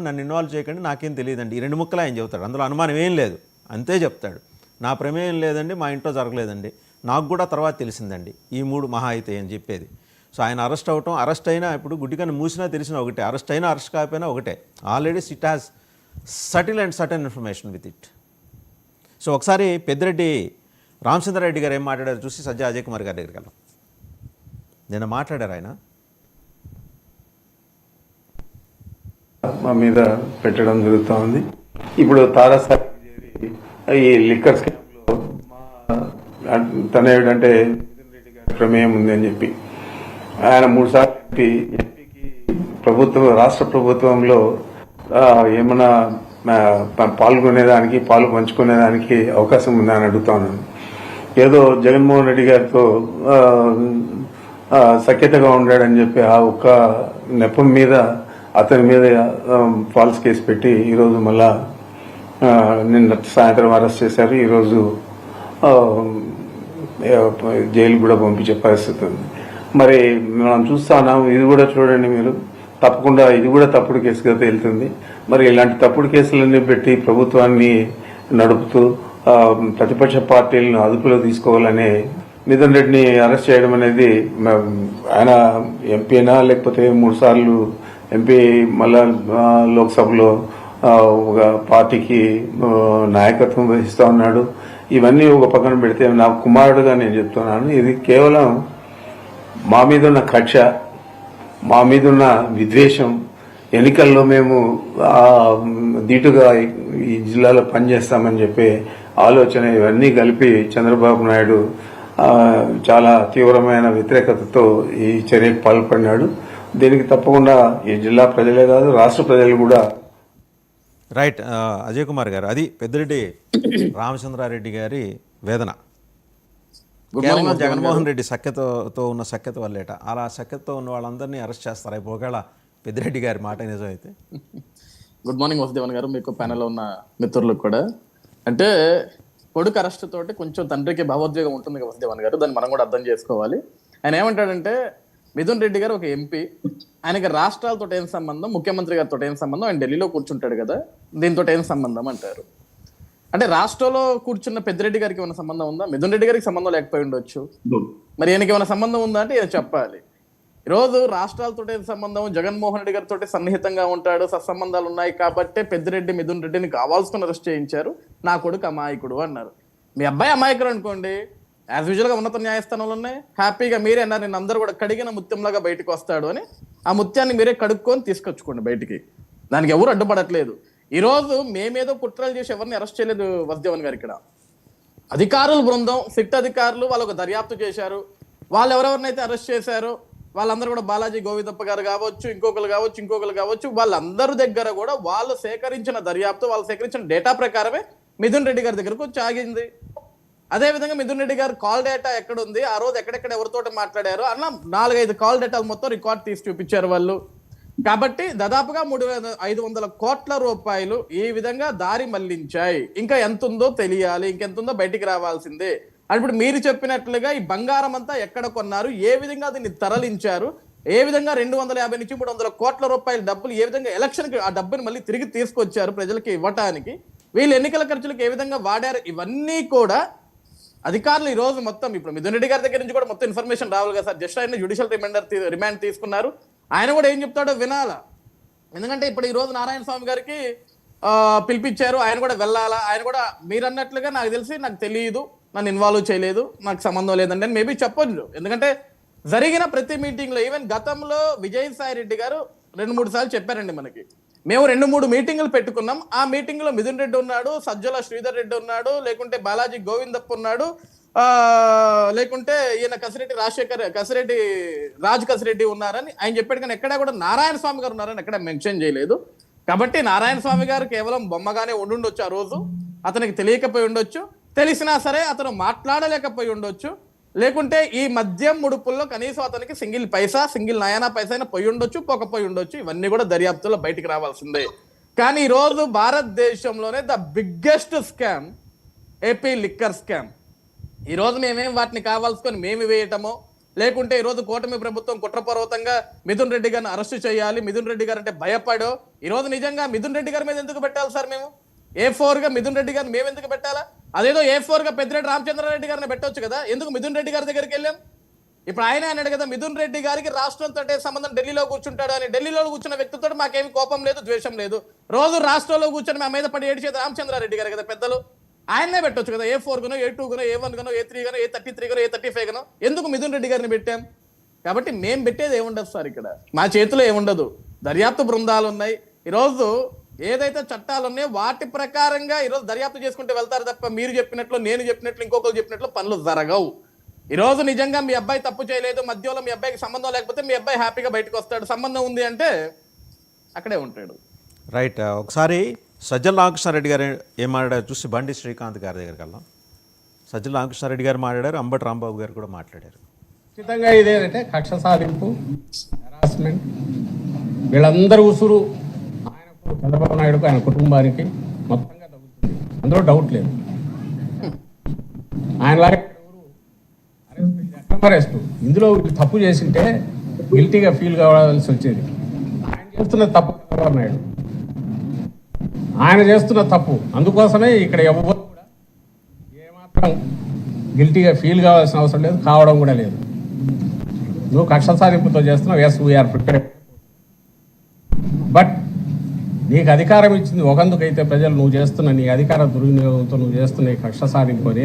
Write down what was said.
నన్ను ఇన్వాల్వ్ చేయకండి, నాకేం తెలియదండి. ఈ 2 ముక్కలు ఆయన చెబుతాడు, అందులో అనుమానం ఏం లేదు, అంతే చెప్తాడు. నా ప్రమేయం లేదండి, మా ఇంట్లో జరగలేదండి, నాకు కూడా తర్వాత తెలిసిందండి, ఈ 3 మహా అయితే అని చెప్పేది. సో ఆయన అరెస్ట్ అవటం, అరెస్ట్ అయినా ఇప్పుడు గుడ్డికని మూసినా తెలిసినా ఒకటే, అరెస్ట్ అయినా అరెస్ట్ కాకపోయినా ఒకటే. Already it has subtle and sudden information with it. So ఒకసారి పెద్దిరెడ్డి రామచంద్రారెడ్డి గారు ఏం మాట్లాడారు చూసి సజ్జా అజయ్ కుమార్ గారి దగ్గరికి వెళ్దాం. నిన్న మాట్లాడారు ఆయన. మా మీద పెట్టడం జరుగుతూ ఉంది. ఇప్పుడు తారాసాయి చేరి ఈ లిక్కర్ స్కామ్లో తన ఏమిటంటే మిథున్ రెడ్డి గారి ప్రమేయం ఉంది అని చెప్పి ఆయన 3 సార్లు ఎంపీకి రాష్ట్ర ప్రభుత్వంలో ఏమన్నా పాల్గొనేదానికి, పాలు పంచుకునేదానికి అవకాశం ఉందని అడుగుతా ఉన్నాను. ఏదో జగన్మోహన్ రెడ్డి గారితో సఖ్యతగా ఉండాడని చెప్పి ఆ ఒక్క నెపం మీద అతని మీద ఫాల్స్ కేసు పెట్టి ఈరోజు మళ్ళా నిన్న సాయంత్రం అరెస్ట్ చేశారు. ఈరోజు జైలు కూడా పంపించే పరిస్థితి ఉంది. మరి మనం చూస్తా ఉన్నాం, ఇది కూడా చూడండి మీరు, తప్పకుండా ఇది కూడా తప్పుడు కేసుగా తేలుతుంది. మరి ఇలాంటి తప్పుడు కేసులన్నీ పెట్టి ప్రభుత్వాన్ని నడుపుతూ ప్రతిపక్ష పార్టీలను అదుపులో తీసుకోవాలనే మిథున్ రెడ్డిని అరెస్ట్ చేయడం అనేది, ఆయన ఎంపీనా లేకపోతే 3 సార్లు ఎంపీ మళ్ళా లోక్సభలో ఒక పార్టీకి నాయకత్వం వహిస్తూ ఉన్నాడు. ఇవన్నీ ఒక పక్కన పెడితే నా కుమారుడుగా నేను చెప్తున్నాను, ఇది కేవలం మా మీద ఉన్న కక్ష, మా మీద ఉన్న విద్వేషం, ఎన్నికల్లో మేము ధీటుగా ఈ జిల్లాలో పనిచేస్తామని చెప్పే ఆలోచన, ఇవన్నీ కలిపి చంద్రబాబు నాయుడు చాలా తీవ్రమైన వ్యతిరేకతతో ఈ చర్యకు పాల్పడినాడు. దీనికి తప్పకుండా ఈ జిల్లా ప్రజలే కాదు, రాష్ట్ర ప్రజలు కూడా. రైట్ అజయ్ కుమార్ గారు, అది పెద్దిరెడ్డి రామచంద్రారెడ్డి గారి వేదన. కేవలం జగన్మోహన్ రెడ్డి సఖ్యతతో ఉన్న సఖ్యత వల్లేట. అలా సఖ్యతతో ఉన్న వాళ్ళందరినీ అరెస్ట్ చేస్తారు ఇప్పుడు ఒకవేళ పెద్దిరెడ్డి గారి మాట నిజమైతే. గుడ్ మార్నింగ్ వసుదేవన్ గారు, మీకు ప్యానెల్లో ఉన్న మిత్రులకు కూడా. అంటే కొడుకు అరెస్ట్ తోటి కొంచెం తండ్రికి భావోద్వేగం ఉంటుంది కదా వసుదేవన్ గారు, దాన్ని మనం కూడా అర్థం చేసుకోవాలి. ఆయన ఏమంటాడంటే మిథున్ రెడ్డి గారు ఒక ఎంపీ, ఆయనకి రాష్ట్రాలతో ఏం సంబంధం, ముఖ్యమంత్రి గారితో ఏం సంబంధం, ఆయన ఢిల్లీలో కూర్చుంటాడు కదా, దీంతో ఏం సంబంధం అంటారు. అంటే రాష్ట్రంలో కూర్చున్న పెద్దిరెడ్డి గారికి ఏమైనా సంబంధం ఉందా? మిథున్ రెడ్డి గారికి సంబంధం లేకపోయి ఉండొచ్చు, మరి ఈయనకి ఏమైనా సంబంధం ఉందా అంటే ఈయన చెప్పాలి. ఈరోజు రాష్ట్రాలతో ఏం సంబంధం, జగన్మోహన్ రెడ్డి గారితో సన్నిహితంగా ఉంటాడు, సత్సంబంధాలు ఉన్నాయి కాబట్టి పెద్దిరెడ్డి మిథున్ రెడ్డిని కావాల్సుకుని అరెస్ట్ చేయించారు, నా కొడుకు అమాయకుడు అన్నారు. మీ అబ్బాయి అమాయకుడు అనుకోండి, యాజ్ యూజువల్గా ఉన్నత న్యాయస్థానంలో ఉన్నాయి, హ్యాపీగా మీరే అన్నారు నిన్న అందరూ కూడా కడిగిన ముత్యంలాగా బయటకు వస్తాడు అని. ఆ ముత్యాన్ని మీరే కడుక్కొని తీసుకొచ్చుకోండి బయటికి, దానికి ఎవరు అడ్డుపడట్లేదు. ఈరోజు మేమేదో కుట్రలు చేసి ఎవరిని అరెస్ట్ చేయలేదు వసుదేవన్ గారు. ఇక్కడ అధికారుల బృందం, సిట్ అధికారులు వాళ్ళు ఒక దర్యాప్తు చేశారు. వాళ్ళు ఎవరెవరినైతే అరెస్ట్ చేశారో వాళ్ళందరూ కూడా బాలాజీ గోవిందప్ప గారు కావచ్చు, ఇంకొకరు కావచ్చు, వాళ్ళందరి దగ్గర కూడా వాళ్ళు సేకరించిన దర్యాప్తు, వాళ్ళు సేకరించిన డేటా ప్రకారమే మిథున్ రెడ్డి గారి దగ్గరకు వచ్చి ఆగింది. అదేవిధంగా మిథున్ రెడ్డి గారు కాల్ డేటా ఎక్కడ ఉంది, ఆ రోజు ఎక్కడెక్కడ ఎవరితో మాట్లాడారు అన్న 4-5 కాల్ డేటాలు మొత్తం రికార్డ్ తీసి చూపించారు వాళ్ళు. కాబట్టి దాదాపుగా 3,500 కోట్ల రూపాయలు ఈ విధంగా దారి మళ్లించాయి. ఇంకా ఎంత ఉందో తెలియాలి, ఇంకెంత ఉందో బయటికి రావాల్సిందే. ఇప్పుడు మీరు చెప్పినట్లుగా ఈ బంగారం అంతా ఎక్కడ కొన్నారు, ఏ విధంగా దీన్ని తరలించారు, ఏ విధంగా 250 నుంచి 300 కోట్ల రూపాయల డబ్బులు ఏ విధంగా ఎలక్షన్కి ఆ డబ్బుని మళ్ళీ తిరిగి తీసుకొచ్చారు ప్రజలకి ఇవ్వటానికి, వీళ్ళు ఎన్నికల ఖర్చులకు ఏ విధంగా వాడారు, ఇవన్నీ కూడా అధికారులు ఈ రోజు మొత్తం ఇప్పుడు మిథున్ రెడ్డి గారి దగ్గర నుంచి కూడా మొత్తం ఇన్ఫర్మేషన్ రావాలి కదా సార్. జస్ట్ ఆయన జ్యుడిషియల్ రిమాండ్ తీసుకున్నారు, ఆయన కూడా ఏం చెప్తాడో వినాలా. ఎందుకంటే ఇప్పుడు ఈ రోజు నారాయణ స్వామి గారికి పిలిపించారు, ఆయన కూడా వెళ్ళాలా. ఆయన కూడా మీరు అన్నట్లుగా నాకు తెలిసి నాకు తెలియదు, నన్ను ఇన్వాల్వ్ చేయలేదు, నాకు సంబంధం లేదండి అని మేబీ చెప్పొచ్చు. ఎందుకంటే జరిగిన ప్రతి మీటింగ్లో ఈవెన్ గతంలో విజయసాయి రెడ్డి గారు 2-3 సార్లు చెప్పారండి మనకి, మేము 2-3 మీటింగులు పెట్టుకున్నాం, ఆ మీటింగ్లో మిథున్ రెడ్డి ఉన్నాడు, సజ్జల శ్రీధర్ రెడ్డి ఉన్నాడు, లేకుంటే బాలాజీ గోవిందప్ప ఉన్నాడు, లేకుంటే ఈయన రాజ్ కసిరెడ్డి ఉన్నారని ఆయన చెప్పాడు. కానీ ఎక్కడా కూడా నారాయణ స్వామి గారు ఉన్నారని ఎక్కడ మెన్షన్ చేయలేదు. కాబట్టి నారాయణ స్వామి గారు కేవలం బొమ్మగానే ఉండుండొచ్చు, ఆ రోజు అతనికి తెలియకపోయి ఉండొచ్చు, తెలిసినా సరే అతను మాట్లాడలేకపోయి ఉండొచ్చు, లేకుంటే ఈ మద్యం ముడుపుల్లో కనీసం అతనికి సింగిల్ నయానా పైసా అయినా పోయి ఉండొచ్చు, పోకపోయి ఉండొచ్చు. ఇవన్నీ కూడా దర్యాప్తులో బయటికి రావాల్సిందే. కానీ ఈరోజు భారతదేశంలోనే the biggest scam AP liquor scam. ఈరోజు మేమేం వాటిని కావాల్సుకొని మేము వేయటమో, లేకుంటే ఈరోజు కూటమి ప్రభుత్వం కుట్రపూర్వకంగా మిథున్ రెడ్డి గారిని అరెస్ట్ చేయాలి, మిథున్ రెడ్డి గారు అంటే భయపడో, ఈరోజు నిజంగా మిథున్ రెడ్డి గారి మీద ఎందుకు పెట్టాలి సార్? మేము A4 గా మిథున్ రెడ్డి గారిని మేము ఎందుకు పెట్టాలా? అదేదో A4 గా పెద్దిరెడ్డి రామచంద్రారెడ్డి గారిని పెట్టవచ్చు కదా, ఎందుకు మిథున్ రెడ్డి గారి దగ్గరికి వెళ్ళాం? ఇప్పుడు ఆయన అన్నాడు కదా, మిథున్ రెడ్డి గారికి రాష్ట్రంతో సంబంధం, ఢిల్లీలో కూర్చుంటాడు అని. ఢిల్లీలో కూర్చున్న వ్యక్తితో మాకేమి కోపం లేదు, ద్వేషం లేదు. రోజు రాష్ట్రంలో కూర్చొని మా మీద పడి ఏడిచేది రామచంద్రారెడ్డి గారు కదా పెద్దలు, ఆయన్నే పెట్టొచ్చు కదా. A4 గనో, A2 గనో, A1 గనో, A3 గనో, A33 గనో, A35 గనో, ఎందుకు మిథున్ రెడ్డి గారిని పెట్టాం? కాబట్టి మేము పెట్టేది ఏముండదు సార్, ఇక్కడ మా చేతిలో ఏముండదు. దర్యాప్తు బృందాలు ఉన్నాయి. ఈరోజు ఏదైతే చట్టాలు ఉన్నాయో వాటి ప్రకారంగా ఈరోజు దర్యాప్తు చేసుకుంటూ వెళ్తారు తప్ప మీరు చెప్పినట్లు, నేను చెప్పినట్లు, ఇంకొకరు చెప్పినట్లు పనులు జరగవు. ఈరోజు నిజంగా మీ అబ్బాయి తప్పు చేయలేదు, మధ్యలో మీ అబ్బాయికి సంబంధం లేకపోతే మీ అబ్బాయి హ్యాపీగా బయటకు వస్తాడు. సంబంధం ఉంది అంటే అక్కడే ఉంటాడు. రైట్. ఒకసారి సజ్జల రామకృష్ణారెడ్డి గారు ఏం మాట్లాడారు చూసి బండి శ్రీకాంత్ గారి దగ్గరికి వెళ్దాం. సజ్జల రామకృష్ణారెడ్డి గారు మాట్లాడారు, అంబటి రాంబాబు గారు కూడా మాట్లాడారు. ఖచ్చితంగా ఇదేంటంటే కక్ష సాధింపు, హెరాస్మెంట్, వీళ్ళందరూ ఉసురు ఆయనకు, చంద్రబాబు నాయుడుకు, ఆయన కుటుంబానికి మొత్తంగా తగ్గుతుంది, అందులో డౌట్ లేదు. ఆయనలాగా అరెస్ట్, ఇందులో వీళ్ళు తప్పు చేసింటే గిల్టీగా ఫీల్ కావాల్సి వచ్చేది. ఆయన చేస్తున్న తప్పు చంద్రబాబు నాయుడు, ఆయన చేస్తున్న తప్పు. అందుకోసమే ఇక్కడ ఎవరు కూడా ఏమాత్రం గిల్టీగా ఫీల్ కావాల్సిన అవసరం లేదు, కావడం కూడా లేదు. నువ్వు కక్ష సాధింపుతో చేస్తున్నావు, ఎస్ వీఆర్ ప్రిపేర్డ్. బట్ నీకు అధికారం ఇచ్చింది ఒకందుకైతే ప్రజలు, నువ్వు చేస్తున్న నీ అధికార దుర్వినియోగంతో నువ్వు చేస్తున్న ఈ కక్ష సాధింపు అనేది